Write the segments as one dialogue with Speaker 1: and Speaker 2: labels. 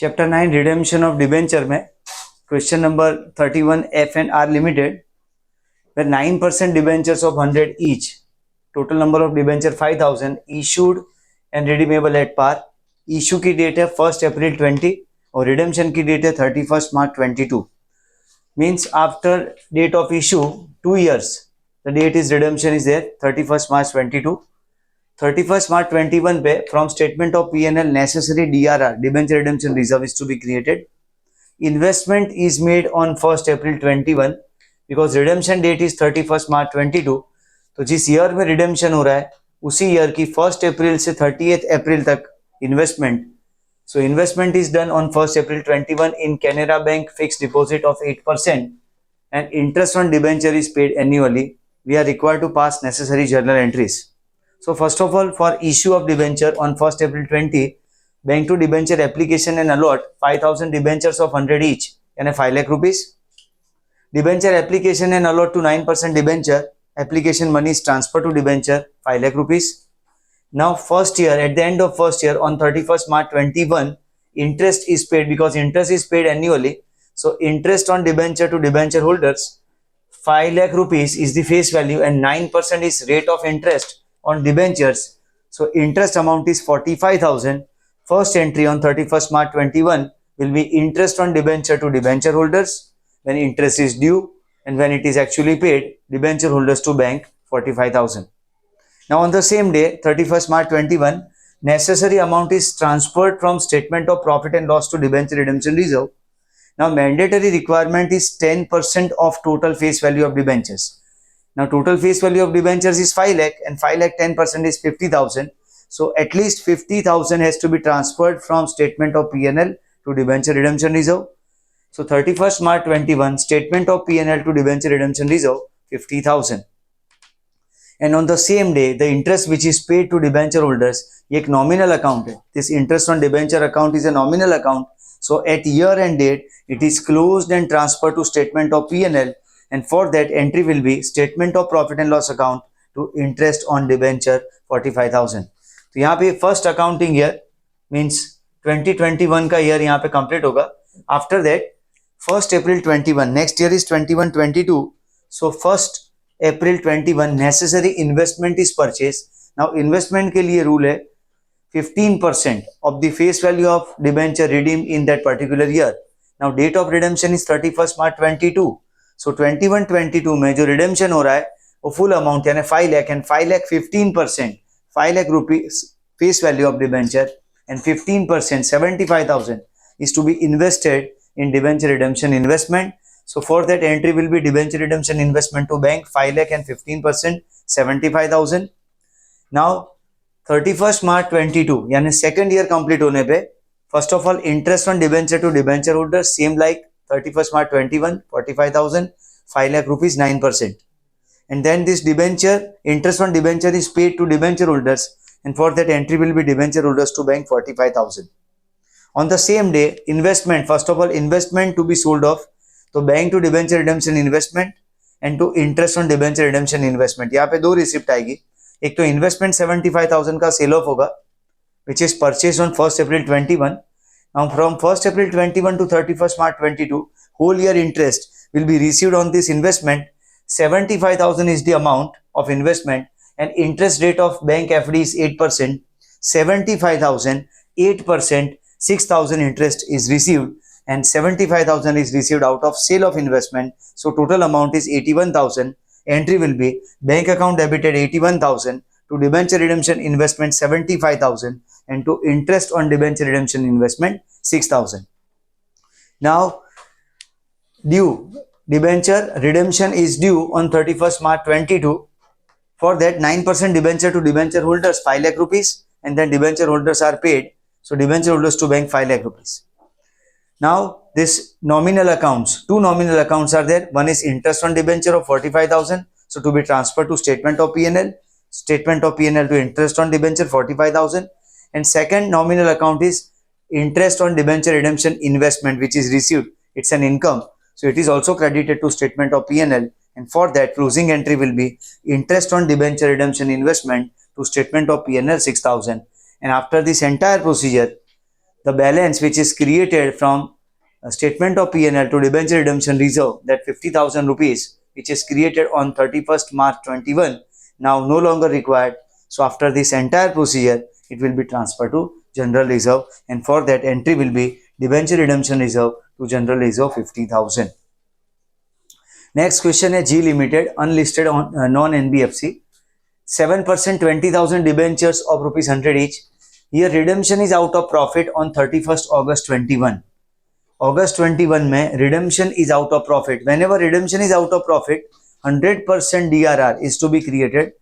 Speaker 1: Chapter 9 redemption of debenture में question number 31 F and R limited where 9% debentures of 100 each, total number of debenture 5000 issued and redeemable at par. Issue की date है 1 अप्रैल 20 और redemption की date है 31 March 22. Means after date of issue 2 years the date is redemption is there 31 March 22. 31 March 21 पे from statement of P&L necessary DRR debenture redemption reserve is to be created. Investment is made on 1st April 21 because redemption date is 31st March 22. तो जिस year में redemption हो रहा है उसी year की 1st अप्रैल से 30th अप्रैल तक investment. So investment is done on 1st April 21 in Canara Bank fixed deposit of 8% and interest on debenture is paid annually. We are required to pass necessary journal entries. So first of all, for issue of debenture on 1st April 20, bank to debenture application and allot 5000 debentures of 100 each and 5 lakh rupees. Debenture application and allot to 9% debenture. Application money is transferred to debenture 5 lakh rupees. Now first year, at the end of first year on 31st March 21, interest is paid because interest is paid annually. So interest on debenture to debenture holders 5 lakh rupees is the face value and 9% is rate of interest on debentures. So interest amount is 45,000. First entry on 31st March 21 will be interest on debenture to debenture holders when interest is due and when it is actually paid debenture holders to bank 45,000. Now on the same day 31st March 21 necessary amount is transferred from statement of profit and loss to debenture redemption reserve. Now mandatory requirement is 10% of total face value of debentures. Now total face value of debentures is 5 lakh and 5 lakh 10% is 50,000. So at least 50,000 has to be transferred from statement of P&L to debenture redemption reserve. So 31st March 21 statement of P&L to debenture redemption reserve 50,000. And on the same day the interest which is paid to debenture holders ये एक nominal account है. This interest on debenture account is a nominal account. So at year end date it is closed and transferred to statement of P&L. And for that entry will be statement of profit and loss account to interest on debenture 45,000. तो यहाँ पे first accounting year means 2021 का year यहाँ पे complete होगा. After that 1st April 21 next year is 21-22. So 1st April 21 necessary investment is purchase. Now investment के लिए rule है 15% of the face value of debenture redeemed in that particular year. Now date of redemption is 31st March 22. So 21-22 में जो redemption हो रहा है वो full amount यानी 5 lakh and 5 lakh 15%, 5 lakh rupees face value of debenture and 15% 75,000 is to be invested in debenture redemption investment. So for that entry will be debenture redemption investment to bank 5 lakh and 15% 75,000. Now 31st March 22 यानी second year complete होने पे first of all interest on debenture to debenture holder same like 31st March 21 45,000 5 lakh rupees 9%. And then this debenture interest on debenture is paid to debenture holders and for that entry will be debenture holders to bank 45,000. On the same day investment first of all investment to be sold off तो bank to debenture redemption investment and to interest on debenture redemption investment. यहाँ पे दो receipt आएगी. एक तो investment 75,000 का cell of होगा which is purchase on 1st April 21. Now from 1st April 21 to 31st March 22 whole year interest will be received on this investment. 75,000 is the amount of investment and interest rate of bank FD is 8%. 75,000 8% 6,000 interest is received and 75,000 is received out of sale of investment. So total amount is 81,000. Entry will be bank account debited 81,000 to debenture redemption investment 75,000 and to interest on debenture redemption investment 6,000. Now due debenture redemption is due on 31st March 22. For that 9% debenture to debenture holders 5 lakh rupees and then debenture holders are paid. So debenture holders to bank 5 lakh rupees. Now this nominal accounts, two nominal accounts are there. One is interest on debenture of 45,000. So to be transferred to statement of P&L, statement of P&L to interest on debenture 45,000. And second nominal account is interest on debenture redemption investment which is received. It's an income. So it is also credited to statement of P&L. And for that closing entry will be interest on debenture redemption investment to statement of P&L 6,000. And after this entire procedure the balance which is created from a statement of P&L to debenture redemption reserve, that 50,000 rupees which is created on 31st March 21, now no longer required. So after this entire procedure, it will be transferred to general reserve, and for that entry will be debenture redemption reserve to general reserve 50,000. Next question is G Limited, unlisted on non-NBFC. 7% 20,000 debentures of rupees 100 each. Here redemption is out of profit on 31st August 21. August 21 में redemption is out of profit. Whenever redemption is out of profit, 100% DRR is to be created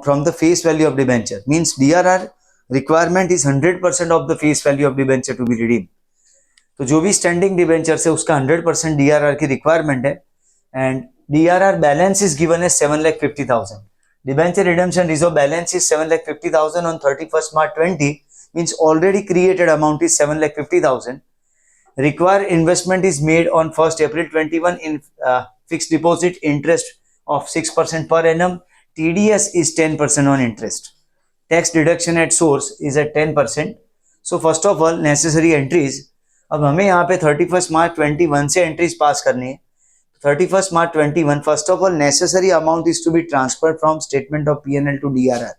Speaker 1: from the face value of debenture. Means DRR requirement is 100% of the face value of debenture to be redeemed. तो जो भी standing debenture है उसका 100% DRR की requirement है, and DRR balance is given है 7,50,000. Debenture redemption reserve balance is 7,50,000 on 31st March 20, means already created amount is 7,50,000. Required investment is made on 1st April 21 in fixed deposit interest of 6% per annum. TDS is 10% on interest. Tax deduction at source is at 10%. So first of all necessary entries. अब हमें यहाँ पे 31st March 21 से entries pass करनी है. 31st March 21, first of all necessary amount is to be transferred from statement of P&L to DRR.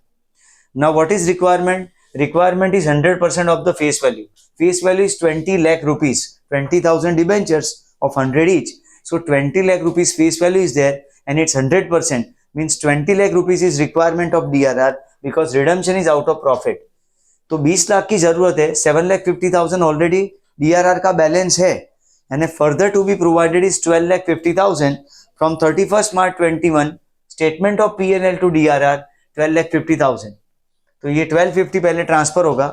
Speaker 1: Now what is requirement? Requirement is 100% of the face value. Face value is 20 lakh rupees, 20,000 debentures of 100 each. So 20 lakh rupees face value is there and it's 100%, means 20 lakh rupees is requirement of DRR because redemption is out of profit. तो 20 लाख की जरूरत है, 7,50,000 already DRR का balance है, and further to be provided is 12,50,000 from 31st March 21 statement of P&L to DRR 12,50,000. तो ये 1250 पहले transfer होगा.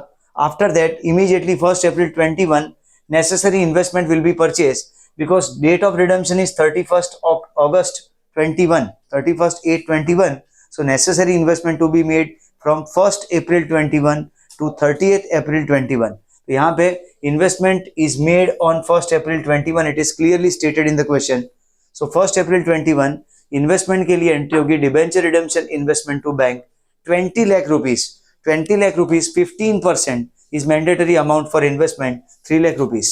Speaker 1: After that immediately 1st April 21 necessary investment will be purchased because date of redemption is 31st August 21, 31st 8/21. So necessary investment to be made from 1st April 21 to 30th April 21. तो यहाँ पे investment is made on 1st April 21. It is clearly stated in the question. So 1st April 21 investment के लिए entry होगी debenture redemption investment to bank 20 lakh rupees. 20 lakh rupees 15% is mandatory amount for investment 3 lakh rupees.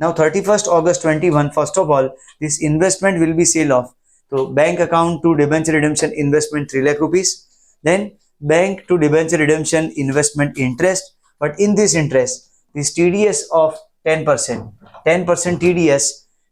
Speaker 1: Now 31st August 21, first of all this investment will be sale of. So bank account to debenture redemption investment 3 lakh rupees. Then bank to debenture redemption investment interest. But in this interest, this TDS of 10%, 10% TDS.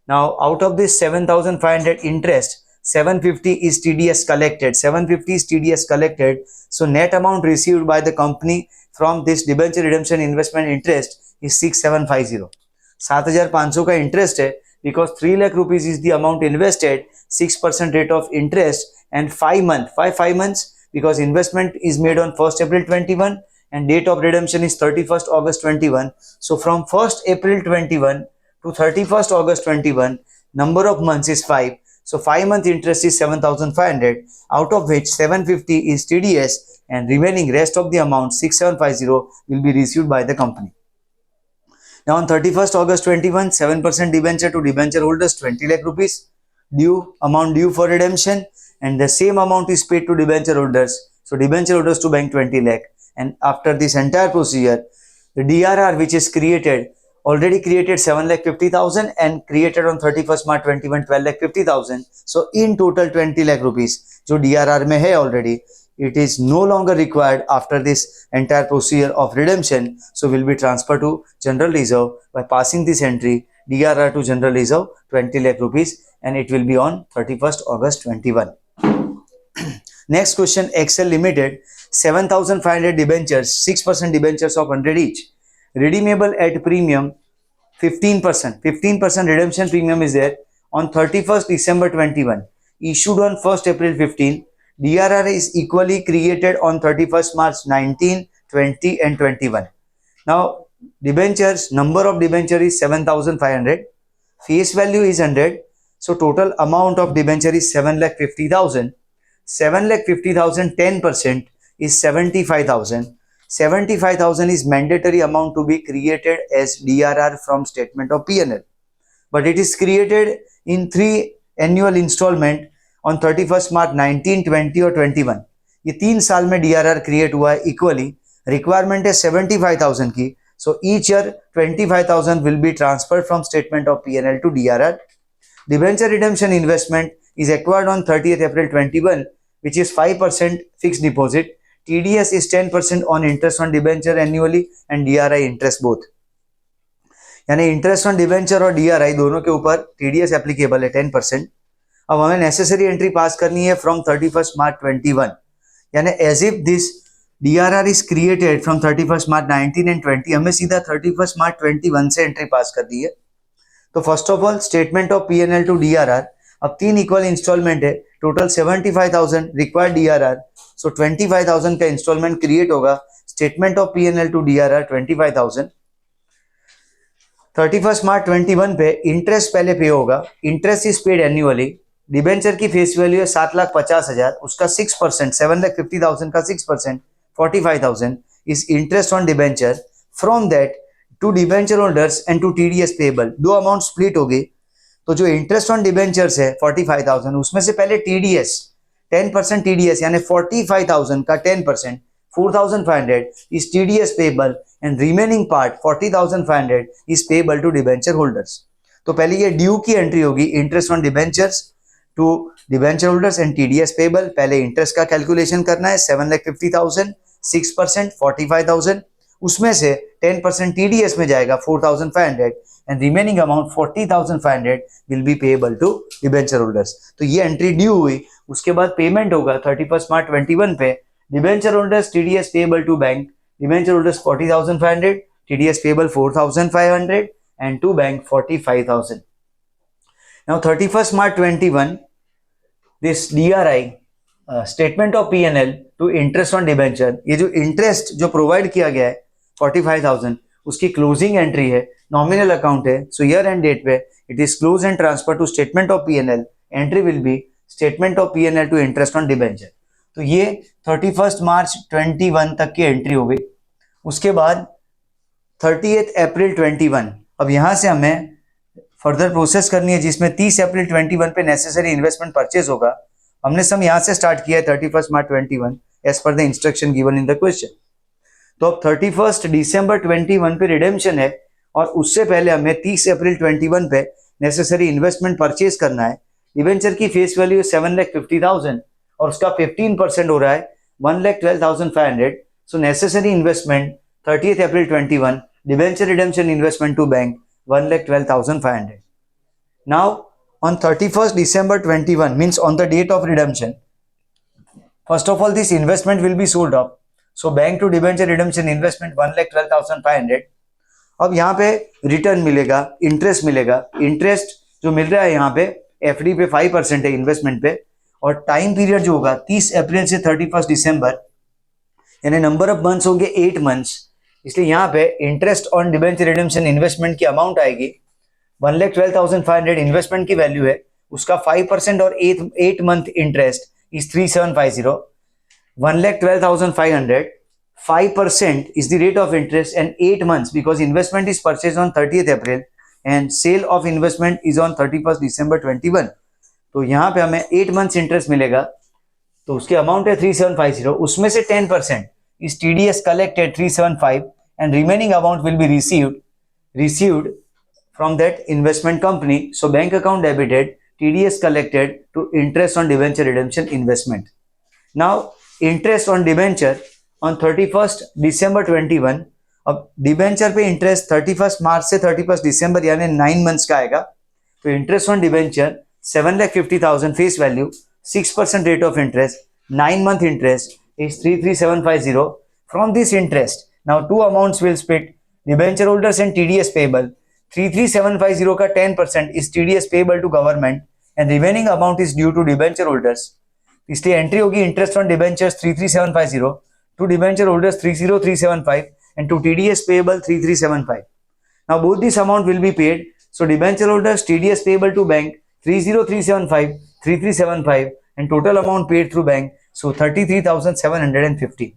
Speaker 1: Now out of this 7,500 interest, 750 is TDS collected. 750 is TDS collected. So net amount received by the company from this debenture redemption investment interest is 6,750. 7,500 का interest है because 3 lakh rupees is the amount invested, 6% rate of interest, and 5 months because investment is made on 1st April 21 and date of redemption is 31st August 21. So from 1st April 21 to 31st August 21, number of months is 5. So 5 month interest is 7,500, out of which 750 is TDS and remaining rest of the amount 6,750 will be received by the company. Now on 31st August 21, 7% debenture to debenture holders 20 lakh rupees amount due for redemption, and the same amount is paid to debenture holders. So debenture holders to bank 20 lakh. And after this entire procedure, the DRR which is created, already created 7,50,000 and created on 31st March 21 12,50,000. So in total 20 lakh rupees जो DRR में है already, it is no longer required after this entire procedure of redemption. So will be transferred to general reserve by passing this entry DRR to general reserve 20 lakh rupees, and it will be on 31st August 21. Next question, Excel Limited, 7,500 debentures, 6% debentures of 100 each, redeemable at premium 15%. 15% redemption premium is there on 31st December 21, issued on 1st April 15. DRR is equally created on 31st March 19, 20 and 21. Now debentures, number of debenture is 7,500, face value is 100. So total amount of debenture is 7,50,000. 7,50,000, 10% is 75,000. 75,000 is mandatory amount to be created as DRR from statement of P&L. But it is created in 3 annual installment on 31st March 19, 20 और 21. ये 3 साल में DRR create हुआ है equally. Requirement है 75,000 की. So each year 25,000 will be transferred from statement of P&L to DRR. Debenture redemption investment is acquired on 30th April 21, which is 5% fixed deposit. TDS is 10% on interest on debenture annually and DRI interest both. यानी interest on debenture और DRI दोनों के ऊपर TDS applicable है 10%. अब हमें necessary entry पास करनी है फ्रॉम 31 मार्च 21, यानी as if this DRR is created from 31 March 19 and 20, हमें सीधा 31 मार्च 21 से एंट्री पास कर दी है. तो first of all statement of P&L to DRR. अब 3 इक्वल इंस्टॉलमेंट है, टोटल 75,000 रिक्वायर्ड DRR. सो 25,000 का इंस्टॉलमेंट क्रिएट होगा. Statement of P&L to DRR 25,000. 31 March 21 पे इंटरेस्ट पहले पे होगा. Interest is paid annually. Debenture की फेस वैल्यू है 7,50,000, उसका 6%, 7,50,000 का 6%, 45,000 is interest on debenture. From that to debenture holders and to TDS payable. दो अमाउंट स्प्लिट हो गई. तो जो इंटरेस्ट ऑन डिबेंचर्स है 45,000, उसमें से पहले TDS 10% TDS यानी 45,000 का 10%, 4,500 is TDS payable and remaining part 40,500 is payable to debenture holders. तो पहले ये ड्यू की एंट्री होगी, interest on debentures to debenture holders and TDS payable. पहले इंटरेस्ट का कैलकुलेशन करना है 7,50,000, 6% 45,000, उसमें से 10% TDS में जाएगा 4,500 and remaining amount 40,500 will be payable to debenture holders. तो ये एंट्री ड्यू हुई. उसके बाद पेमेंट होगा 31 मार्च 21 पे. Debenture holders TDS payable to bank. Debenture holders 40,500, TDS payable 4,500 and to bank 45,000. Now 31st March 21, this DRI statement of P&L to interest on debenture, ये जो interest जो प्रोवाइड किया गया है 45,000, उसकी क्लोजिंग एंट्री है, नॉमिनल अकाउंट है. So year end date पे it is close and transfer to statement of P&L. Entry will be statement of P&L to interest on debenture. तो ये 31 मार्च 21 तक की एंट्री हो गई. उसके बाद 30th अप्रैल 21, अब यहां से हमें फर्दर प्रोसेस करनी है जिसमें 30 अप्रैल 21 पे नेसेसरी इन्वेस्टमेंट परचेज होगा. हमने सम यहां से स्टार्ट किया है 31 March 21 as per the instruction given in the question. तो अब 31 दिसंबर 21 पे रिडेम्पशन है और उससे पहले हमें 30 अप्रैल 21 पे नेसेसरी इन्वेस्टमेंट परचेज करना है. डिबेंचर की फेस वैल्यू 7,50,000 और उसका 15% हो रहा है 1,12,500. So necessary investment 30th April 21, debenture redemption investment to bank 1,12,500. Now on 31st December 21 means on the date of redemption, first of all this investment will be sold off. So bank to debenture redemption investment 1,12,500. अब यहाँ पे return मिलेगा, interest मिलेगा. Interest जो मिल रहा है यहाँ पे FD पे 5% है इन्वेस्टमेंट पे, और टाइम पीरियड जो होगा 30 अप्रैल से 31 दिसंबर, यानी नंबर ऑफ मंथ्स होंगे 8 मंथ्स. इसलिए यहाँ पे interest on debenture redemption investment की अमाउंट आएगी 1,12,500 इन्वेस्टमेंट की वैल्यू है, उसका 5% और 8 month interest is 3,750. 1,12,500, 5% is the rate of interest and 8 months because investment is purchased on 30th April and sale of investment is on 31st December 21. तो यहाँ पे हमें 8 months इंटरेस्ट मिलेगा. तो उसकी अमाउंट है 3,750, उसमें से 10% is TDS collected 375 and remaining amount will be received from that investment company. So bank account debited, TDS collected to interest on debenture redemption investment. Now interest on debenture on 31st December 21. अब debenture पे interest 31 मार्च से 31 दिसंबर यानी 9 months का आएगा. तो interest on debenture 7,50,000 face value, 6% rate of interest, 9 month interest is 33,750. From this interest, now two amounts will split, debenture holders and TDS payable. 33,750 का 10% is TDS payable to government and remaining amount is due to debenture holders. इसलिए entry होगी interest on debentures 33,750 to debenture holders 30,375 and to TDS payable 3,375. Now both this amount will be paid. So debenture holders TDS payable to bank 30,375, 3,375 and total amount paid through bank, so 33,750.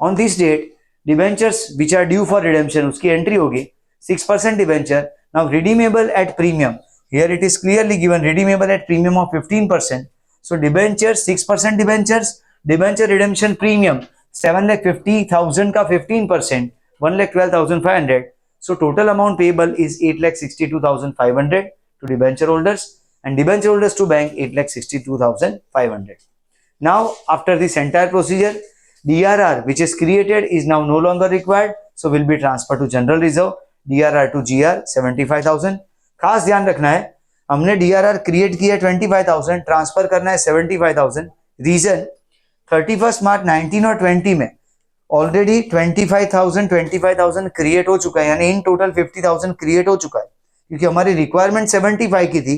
Speaker 1: On this date, debentures which are due for redemption, उसकी entry होगी 6% debenture. Now redeemable at premium. Here it is clearly given redeemable at premium of 15%. So debentures 6% debentures, debenture redemption premium 7,50,000 का 15%, 1,12,500. So total amount payable is 8,62,500 to debenture holders, and debenture holders to bank 8,62,500. Now after this entire procedure, DRR which is created is now no longer required, so will be transferred to general reserve. DRR to GR 75,000. खास ध्यान रखना है, हमने DRR create किया 25,000, transfer करना है 75,000. Reason 31 March 19 और 20 में ऑलरेडी 25,000 क्रिएट हो चुका है, यानी इन टोटल 50,000 क्रिएट हो चुका है, क्योंकि हमारी रिक्वायरमेंट 75 की थी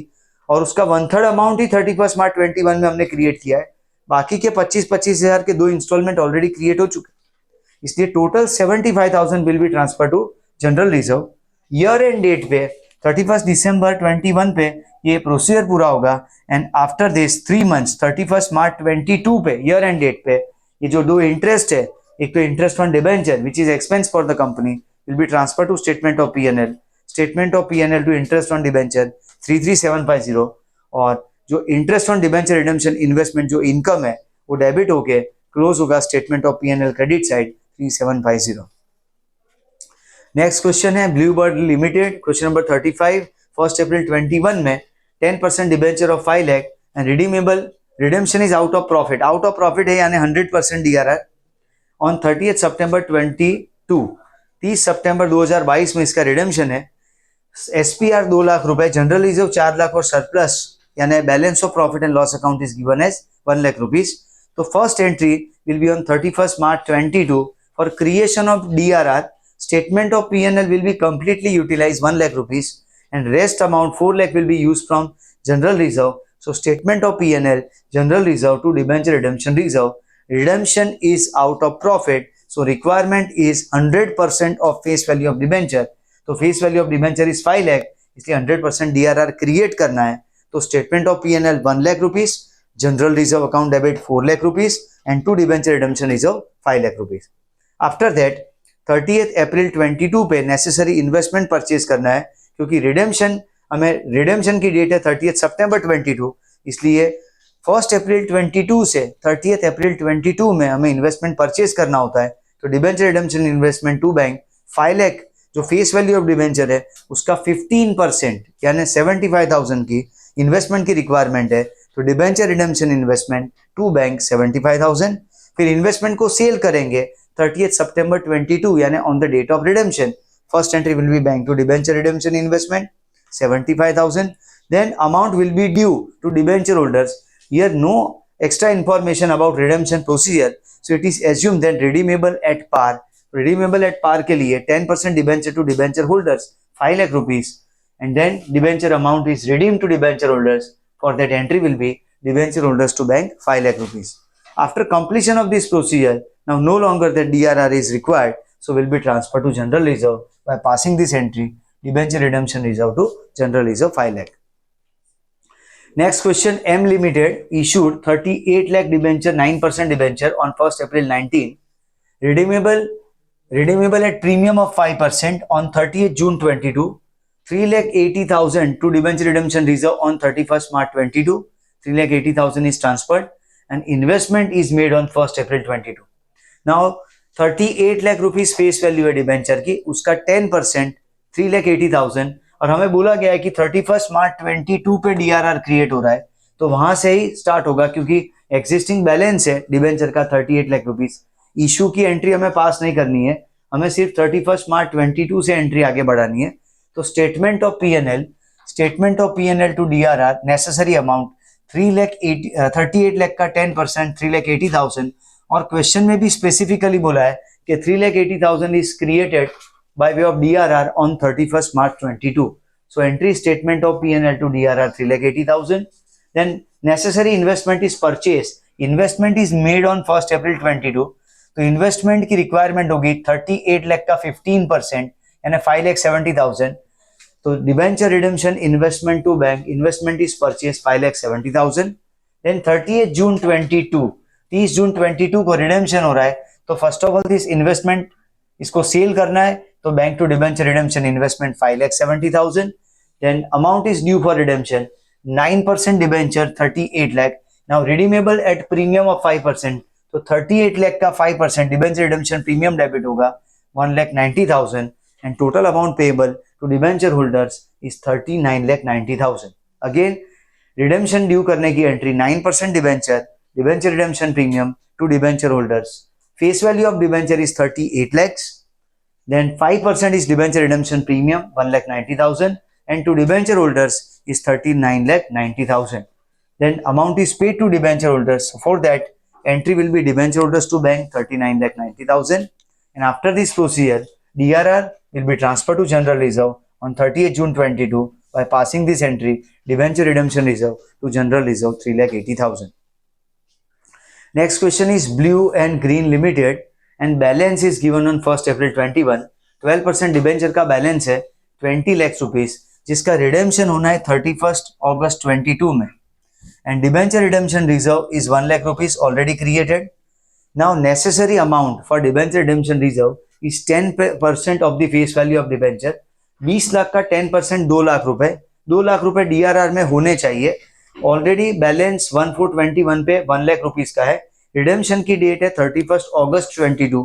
Speaker 1: और उसका 1/3 अमाउंट ही 31 मार्च 21 में हमने क्रिएट किया है. बाकी के 25,000 के 2 इंस्टॉलमेंट ऑलरेडी क्रिएट हो चुके, इसलिए total 75,000 will be transfer to general reserve. Year end date पे 31 दिसंबर 21 पे ये प्रोसीजर पूरा होगा, and after this 3 months 31 March 22 पे ईयर एंड डेट पे ये जो 2 इंटरेस्ट है, एक तो interest on debenture which is expense for the company will be transfer to statement of PNL, statement of PNL to interest on debenture 33,750, और जो interest on debenture redemption investment जो income है वो डेबिट होके close होगा statement of PNL credit side 3750. Next question है Bluebird limited, question number 35. 1 April 21 में 10% debenture of 5 lakh and redeemable redemption is out of profit. Out of profit है यानी 100% DRR. On 30 सितंबर 22, 30 सितंबर 2022 में इसका रिडेम्पशन है. SPR 2 लाख रुपए, जनरल रिजर्व 4 लाख और सरप्लस यानी balance of profit and loss account is given as 1 lakh rupees. तो first entry will be on 31 March 22 for creation of DRR. Statement of PNL will be completely utilized 1 lakh rupees, and rest amount 4 lakh will be used from general reserve. So statement of PNL, general reserve to debenture redemption reserve. Redemption is out of profit, so requirement is 100% of face value of debenture. तो face value of debenture is 5 lakh, इसलिए 100% DRR create करना है. तो statement of PNL 1 lakh rupees, general reserve account debit 4 lakh rupees, and to debenture redemption reserve 5 lakh rupees. After that 30 अप्रैल 22 पे necessary investment purchase करना है, क्योंकि redemption redemption की date है 30 सितंबर 22, इसलिए 1 अप्रैल 22 से 30 अप्रैल 22 में हमें इन्वेस्टमेंट परचेज करना होता है. तो debenture redemption investment to bank 5 lakh जो फेस वैल्यू ऑफ डिबेंचर है उसका 15% यानी 75,000 की इन्वेस्टमेंट की रिक्वायरमेंट है. तो debenture redemption investment to bank 75,000. फिर इन्वेस्टमेंट को सेल करेंगे 30 September 22 यानी on the date of redemption. First entry will be bank to debenture redemption investment 75,000. Then amount will be due to debenture holders. Here no extra information about redemption procedure. So it is assumed that redeemable at par. Redeemable at par के लिए 10% debenture to debenture holders 5 lakh rupees, and then debenture amount is redeemed to debenture holders. For that entry will be debenture holders to bank 5 lakh rupees. After completion of this procedure, now no longer the DRR is required, so will be transferred to general reserve by passing this entry debenture redemption reserve to general reserve 5 lakh. Next question, M Limited issued 38 lakh debenture 9% debenture on 1st April 19, redeemable at premium of 5% on 30th June 22, 3,80,000 to debenture redemption reserve on 31st March 22, 3,80,000 is transferred and investment is made on 1st April 22. Now 38 lakh rupees face value है debenture की, उसका 10% 3,80,000, और हमें बोला गया है कि 31 March 22 पे DRR क्रिएट हो रहा है, तो वहां से ही स्टार्ट होगा क्योंकि एग्जिस्टिंग बैलेंस है डिबेंचर का 38 लाख रुपीस. इशू की एंट्री हमें पास नहीं करनी है, हमें सिर्फ 31 मार्च 22 से एंट्री आगे बढ़ानी है. तो statement of PNL to DRR necessary amount 38 lakh का 10% 3,80,000, और क्वेश्चन में भी स्पेसिफिकली बोला है कि 3,80,000 is created by way of DRR on 31 March 22. So entry statement of PNL to DRR 3,80,000. Then necessary investment is purchase, investment is made on 1 April 22. तो investment की requirement होगी 38 लाख का 15% यानी 5,70,000. तो debenture redemption investment to bank investment is purchase 5,70,000. Then 30 June 22, 30 June 22 को redemption हो रहा है, तो first of all this investment इसको सेल करना है, तो bank to debenture redemption investment 5,70,000. Then amount is due for redemption 9% debenture 38 lakh. Now redeemable at premium of 5%, तो 38 लाख का 5% डिबेंचर रिडेम्पशन प्रीमियम डेबिट होगा 1,90,000 and total amount payable to debenture holders is 39,90,000. Again, redemption due करने की entry 9% debenture redemption premium to debenture holders. Face value of debenture is 38 lakhs. Then 5% is debenture redemption premium 1,90,000 and to debenture holders is 39,90,000. Then amount is paid to debenture holders. So for that, entry will be debenture holders to bank 39,90,000 and after this procedure, DRR will be transferred to general reserve on 30th June 22 by passing this entry debenture redemption reserve to general reserve 3,80,000. Next question is Blue and Green Limited and balance is given on 1st April 21. 12% debenture का balance है 20 lakh rupees जिसका redemption होना है 31st August 22 में and debenture redemption reserve is 1 lakh rupees already created. Now necessary amount for debenture redemption reserve is 10% of the face value of debenture. 20 lakh का 10% 2 लाख रुपए 2 लाख रुपए DRR में होने चाहिए. ऑलरेडी बैलेंस 1421 पे 1 लाख रुपीस का है. रिडेम्पशन की डेट है 31st August 22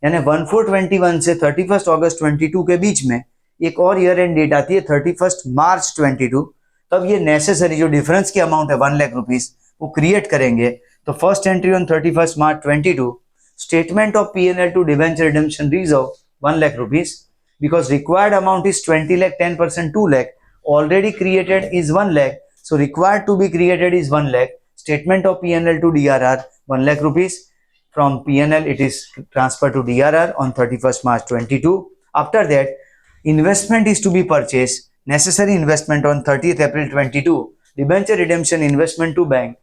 Speaker 1: यानी 1421 से 31st August 22 के बीच में एक और ईयर एंड डेट आती है 31st March 22. तब ये नेसेसरी जो डिफरेंस की अमाउंट है 1 लाख रुपीस वो क्रिएट करेंगे. तो first entry on 31st March 22 statement of P&L to debenture redemption reserve 1 lakh rupees because required amount is 20 lakh 10% 2 lakh already created is 1 lakh so required to be created is 1 lakh. Statement of P&L to DRR 1 lakh rupees. From P&L it is transferred to DRR on 31st March 22. After that investment is to be purchased. Necessary investment on 30th April 22 debenture redemption investment to bank.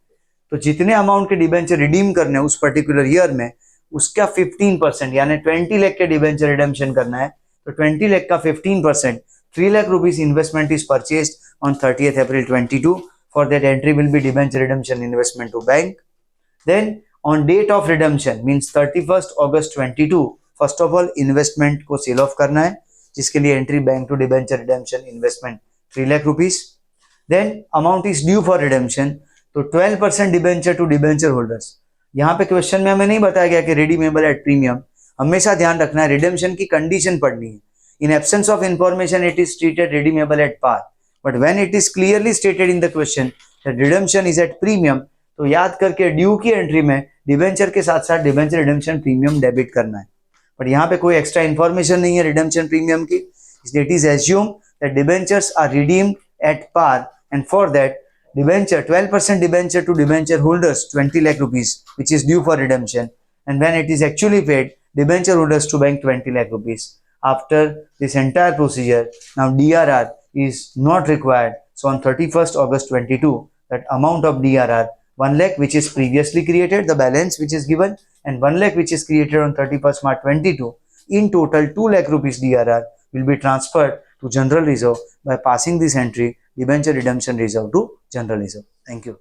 Speaker 1: तो जितने amount के debenture redeem करने हैं उस particular year में उसका 15% यानी 20 लाख के डिबेंचर रिडेम्पशन करना है तो 20 लाख का 15% 3 lakh rupees investment is purchased on 30th April 22. For that entry will be debenture redemption investment to bank. Then on date of redemption means 31st August 22 first of all investment को sell off करना है जिसके लिए entry bank to debenture redemption investment 3 lakh rupees. Then amount is due for redemption तो 12% debenture to debenture holders. यहाँ पे question में हमें नहीं बताया गया कि रिडीमेबल एट प्रीमियम. हमेशा ध्यान रखना है रिडेम्पशन की कंडीशन पढ़नी है. In absence of information it is treated redeemable at par but when it is clearly stated in the question that redemption is at premium तो याद करके ड्यू की एंट्री में डिबेंचर के साथ साथ डिबेंचर रिडेम्पशन प्रीमियम डेबिट करना है. बट यहाँ पे कोई एक्स्ट्रा इन्फॉर्मेशन नहीं है रिडेम्पशन प्रीमियम की. It is assume that debentures are redeemed at par and for that debenture 12% debenture to debenture holders 20 lakh rupees which is due for redemption and when it is actually paid debenture holders to bank 20 lakh rupees. After this entire procedure now DRR is not required. So on 31st August 22 that amount of DRR 1 lakh which is previously created the balance which is given and 1 lakh which is created on 31st March 22 in total 2 lakh rupees DRR will be transferred to general reserve by passing this entry debenture redemption reserve to general reserve. Thank you.